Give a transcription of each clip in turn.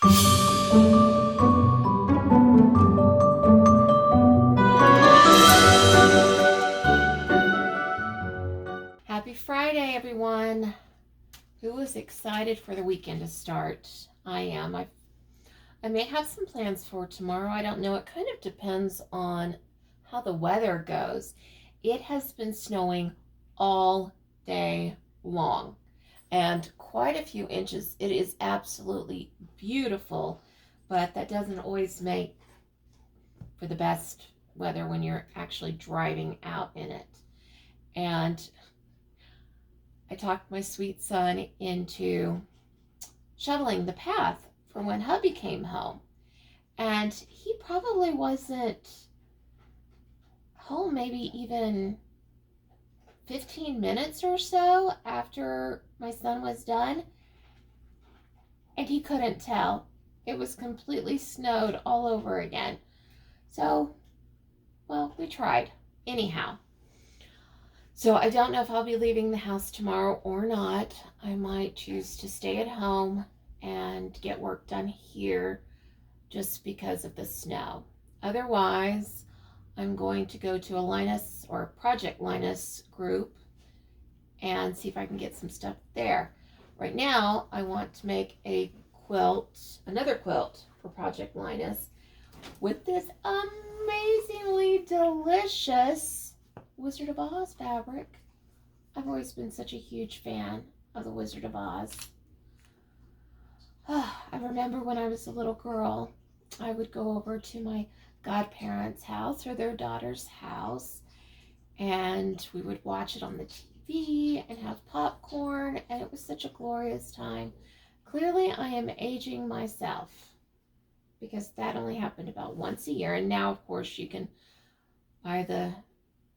Happy Friday, everyone. Who is excited for the weekend to start? I am. I may have some plans for tomorrow. I don't know. It kind of depends on how the weather goes. It has been snowing all day long and quite a few inches. It is absolutely beautiful, but that doesn't always make for the best weather when you're actually driving out in it. And I talked my sweet son into shoveling the path for when hubby came home. And he probably wasn't home maybe even 15 minutes or so after my son was done. And he couldn't tell. It was completely snowed all over again. So, well, we tried. Anyhow. So I don't know if I'll be leaving the house tomorrow or not. I might choose to stay at home and get work done here just because of the snow. Otherwise, I'm going to go to a Linus or Project Linus group and see if I can get some stuff there. Right now, I want to make a quilt, another quilt for Project Linus with this amazingly delicious Wizard of Oz fabric. I've always been such a huge fan of the Wizard of Oz. I remember when I was a little girl, I would go over to my godparents' house or their daughter's house, and we would watch it on the TV and have popcorn, and it was such a glorious time. Clearly, I am aging myself because that only happened about once a year, and now, of course, you can buy the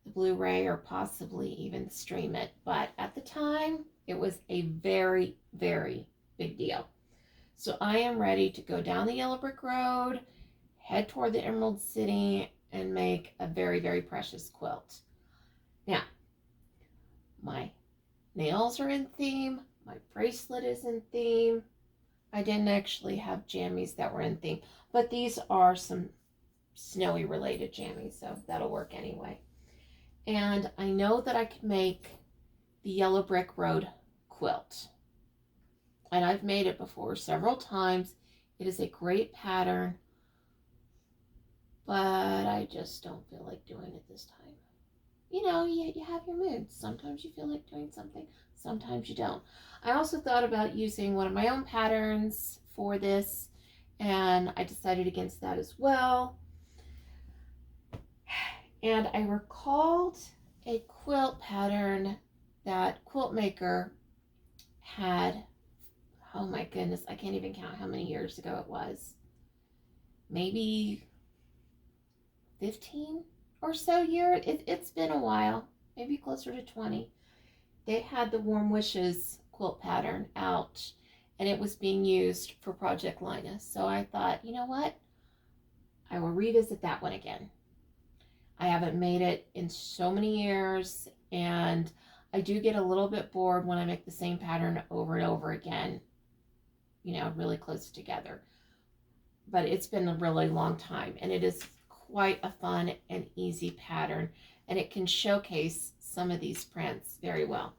Blu-ray or possibly even stream it. But at the time, it was a very, very big deal. So I am ready to go down the yellow brick road, head toward the Emerald City, and make a very, very precious quilt. Now, my nails are in theme. My bracelet is in theme. I didn't actually have jammies that were in theme, but these are some snowy related jammies, so that'll work anyway. And I know that I can make the yellow brick road quilt. And I've made it before several times. It is a great pattern, but I just don't feel like doing it this time. You know, you have your moods. Sometimes you feel like doing something, sometimes you don't. I also thought about using one of my own patterns for this, and I decided against that as well. And I recalled a quilt pattern that Quilt Maker had, oh my goodness, I can't even count how many years ago it was. Maybe 15 or so years. It's been a while, maybe closer to 20. They had the Warm Wishes quilt pattern out, and it was being used for Project Linus. So I thought, you know what? I will revisit that one again. I haven't made it in so many years, and I do get a little bit bored when I make the same pattern over and over again, you know, really close together. But it's been a really long time, and it is quite a fun and easy pattern, and it can showcase some of these prints very well.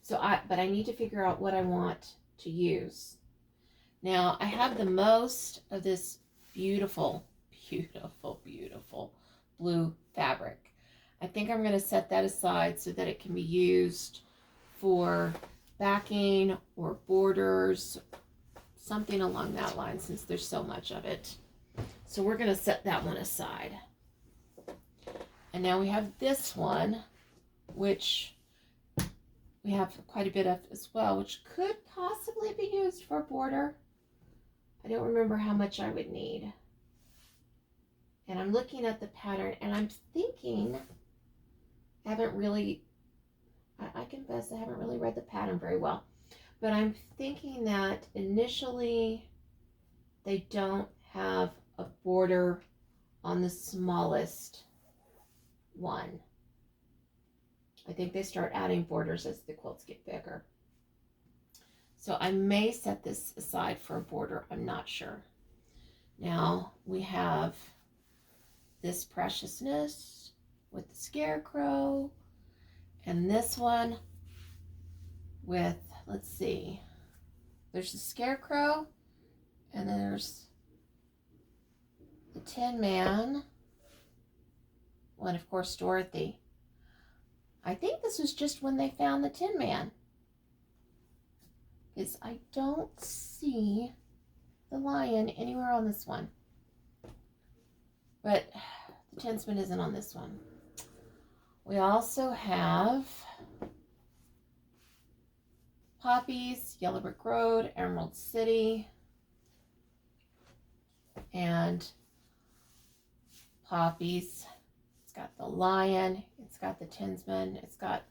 But I need to figure out what I want to use. Now, I have the most of this beautiful, beautiful, beautiful blue fabric. I think I'm going to set that aside so that it can be used for backing or borders, something along that line, since there's so much of it. So we're going to set that one aside. And now we have this one, which we have quite a bit of as well, which could possibly be used for a border. I don't remember how much I would need. And I'm looking at the pattern, and I'm thinking, I confess I haven't really read the pattern very well, but I'm thinking that initially they don't have a border on the smallest one. I think they start adding borders as the quilts get bigger. So I may set this aside for a border. I'm not sure. Now we have this preciousness with the scarecrow, and this one with, let's see, there's the scarecrow, and then there's the Tin Man, and of course Dorothy. I think this was just when they found the Tin Man, because I don't see the lion anywhere on this one. But the Tinsman isn't on this one. We also have Poppies, Yellow Brick Road, Emerald City, and Poppies. It's got the lion, it's got the Tinsman, it's got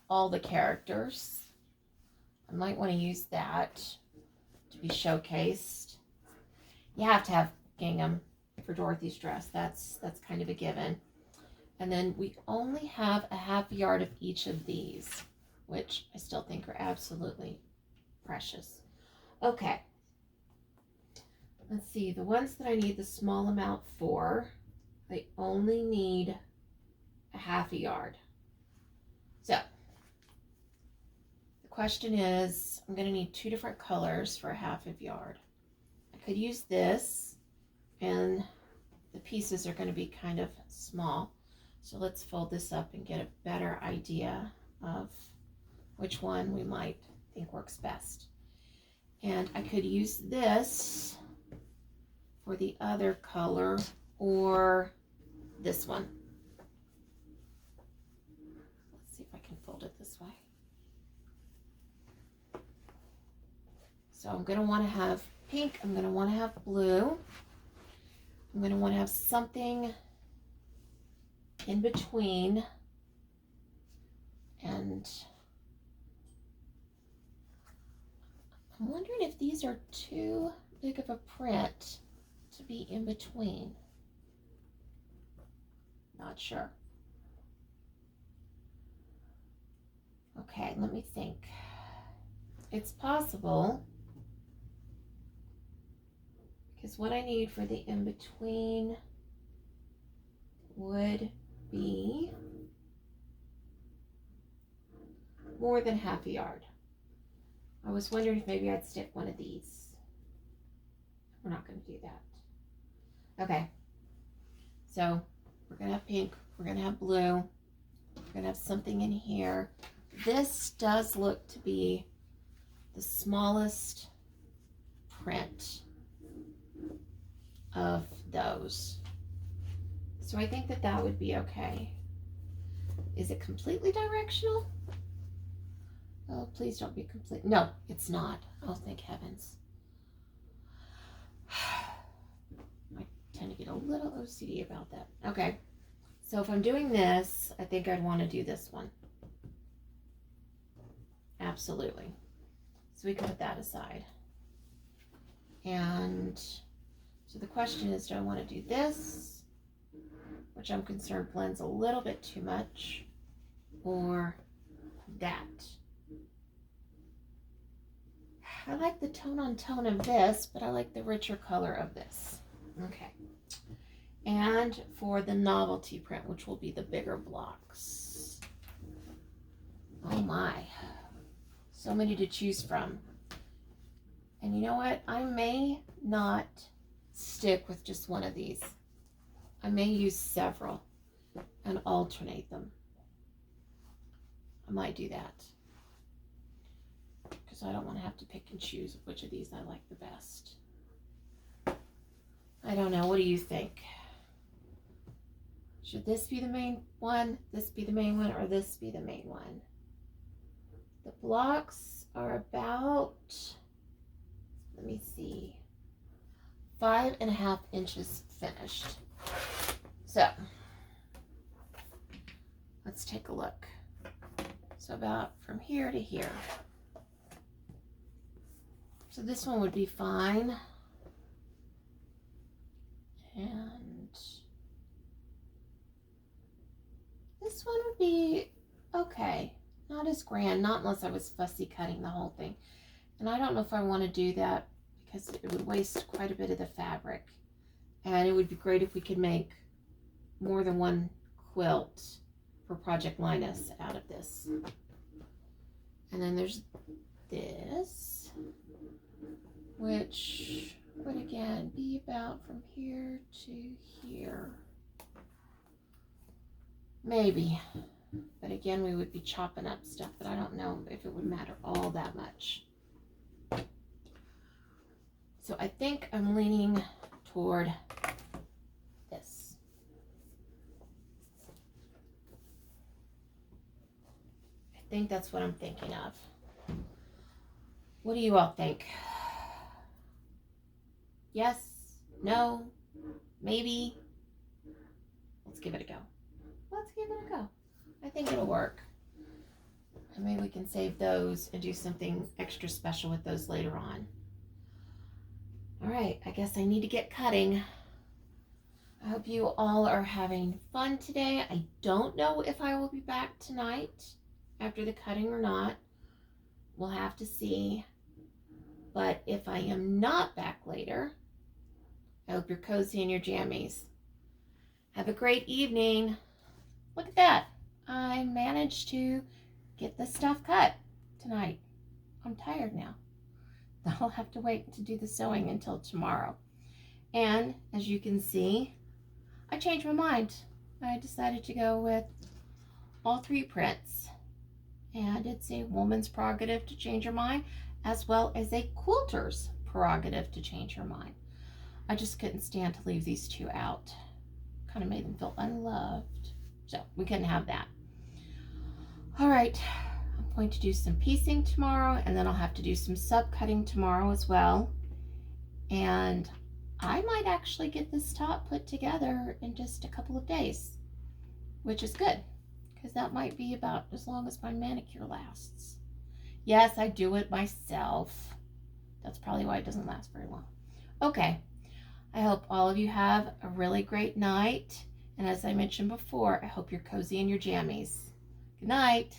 all the characters. I might want to use that to be showcased. You have to have gingham for Dorothy's dress. That's kind of a given. And then we only have a half yard of each of these, which I still think are absolutely precious. Okay. Let's see. The ones that I need the small amount for, I only need a half a yard. So the question is, I'm going to need 2 different colors for a half of yard. I could use this, and the pieces are going to be kind of small. So let's fold this up and get a better idea of which one we might think works best. And I could use this for the other color, or this one. Let's see if I can fold it this way. So I'm going to want to have pink, I'm going to want to have blue, I'm going to want to have something in between, and I'm wondering if these are too big of a print to be in between. Not sure. Okay, let me think. It's possible, because what I need for the in-between would be more than half a yard. I was wondering if maybe I'd stick one of these. We're not going to do that. Okay, so we're going to have pink, we're going to have blue, we're going to have something in here. This does look to be the smallest print of those. So I think that that would be okay. Is it completely directional? Oh, please don't be complete. No, it's not. Oh, thank heavens. I tend to get a little OCD about that. Okay, so if I'm doing this, I think I'd want to do this one. Absolutely. So we can put that aside. And so the question is, do I want to do this, which I'm concerned blends a little bit too much, or that? I like the tone on tone of this, but I like the richer color of this. Okay. And for the novelty print, which will be the bigger blocks. Oh my. So many to choose from. And you know what? I may not stick with just one of these. I may use several and alternate them. I might do that, because I don't want to have to pick and choose which of these I like the best. I don't know. What do you think? Should this be the main one, this be the main one, or this be the main one? The blocks are about, let me see, 5.5 inches finished. So let's take a look. So about from here to here. So this one would be fine. And this one would be okay. Not as grand, not unless I was fussy cutting the whole thing. And I don't know if I want to do that because it would waste quite a bit of the fabric. And it would be great if we could make more than one quilt for Project Linus out of this. And then there's this, which would again be about from here to here. Maybe. But again, we would be chopping up stuff that I don't know if it would matter all that much. So I think I'm leaning toward this. I think that's what I'm thinking of. What do you all think? Yes? No? Maybe? Let's give it a go. Let's give it a go. I think it'll work. And maybe we can save those and do something extra special with those later on. All right, I guess I need to get cutting. I hope you all are having fun today. I don't know if I will be back tonight after the cutting or not. We'll have to see. But if I am not back later, I hope you're cozy in your jammies. Have a great evening. Look at that. I managed to get this stuff cut tonight. I'm tired now. I'll have to wait to do the sewing until tomorrow. And as you can see, I changed my mind. I decided to go with all 3 prints. And it's a woman's prerogative to change her mind, as well as a quilter's prerogative to change her mind. I just couldn't stand to leave these 2 out. Kind of made them feel unloved. So we couldn't have that. All right, I'm going to do some piecing tomorrow, and then I'll have to do some sub-cutting tomorrow as well. And I might actually get this top put together in just a couple of days, which is good, because that might be about as long as my manicure lasts. Yes, I do it myself. That's probably why it doesn't last very long. Okay, I hope all of you have a really great night. And as I mentioned before, I hope you're cozy in your jammies. Good night.